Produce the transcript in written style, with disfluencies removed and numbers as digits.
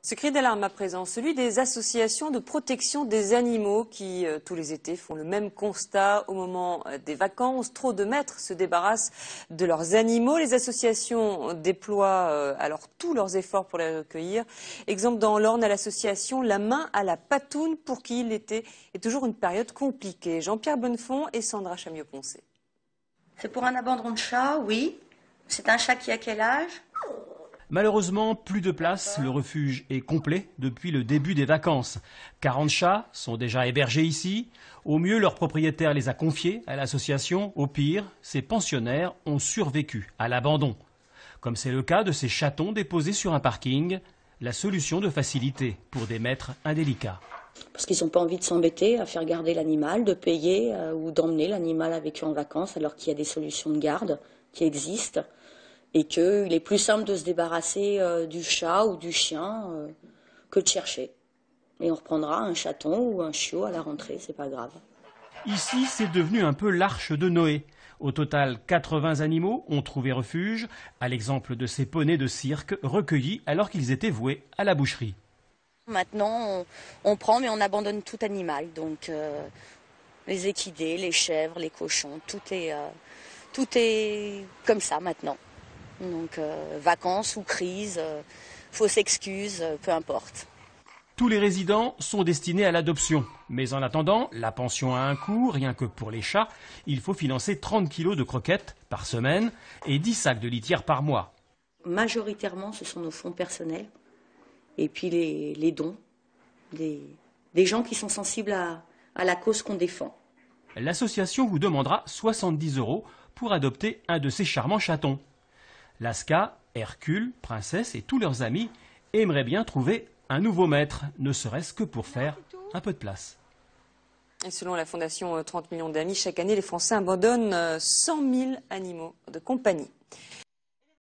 Ce cri d'alarme à présent, celui des associations de protection des animaux qui, tous les étés, font le même constat au moment des vacances. Trop de maîtres se débarrassent de leurs animaux. Les associations déploient alors tous leurs efforts pour les recueillir. Exemple dans l'Orne à l'association La Main à la Patoune, pour qui l'été est toujours une période compliquée. Jean-Pierre Bonnefond et Sandra Chamieux-Poncé. C'est pour un abandon de chat, oui. C'est un chat qui a quel âge ? Malheureusement, plus de place, le refuge est complet depuis le début des vacances. 40 chats sont déjà hébergés ici. Au mieux, leur propriétaire les a confiés à l'association. Au pire, ces pensionnaires ont survécu à l'abandon. Comme c'est le cas de ces chatons déposés sur un parking, la solution de facilité pour des maîtres indélicats. Parce qu'ils n'ont pas envie de s'embêter à faire garder l'animal, de payer ou d'emmener l'animal avec eux en vacances, alors qu'il y a des solutions de garde qui existent. Et qu'il est plus simple de se débarrasser du chat ou du chien que de chercher. Et on reprendra un chaton ou un chiot à la rentrée, c'est pas grave. Ici, c'est devenu un peu l'arche de Noé. Au total, 80 animaux ont trouvé refuge, à l'exemple de ces poneys de cirque recueillis alors qu'ils étaient voués à la boucherie. Maintenant, on prend mais on abandonne tout animal. Donc les équidés, les chèvres, les cochons, tout est comme ça maintenant. Donc vacances ou crise, fausses excuses, peu importe. Tous les résidents sont destinés à l'adoption. Mais en attendant, la pension a un coût. Rien que pour les chats, il faut financer 30 kilos de croquettes par semaine et 10 sacs de litière par mois. Majoritairement, ce sont nos fonds personnels et puis les dons des gens qui sont sensibles à la cause qu'on défend. L'association vous demandera 70 € pour adopter un de ces charmants chatons. Lasca, Hercule, Princesse et tous leurs amis aimeraient bien trouver un nouveau maître, ne serait-ce que pour faire un peu de place. Et selon la Fondation 30 millions d'amis, chaque année, les Français abandonnent 100 000 animaux de compagnie.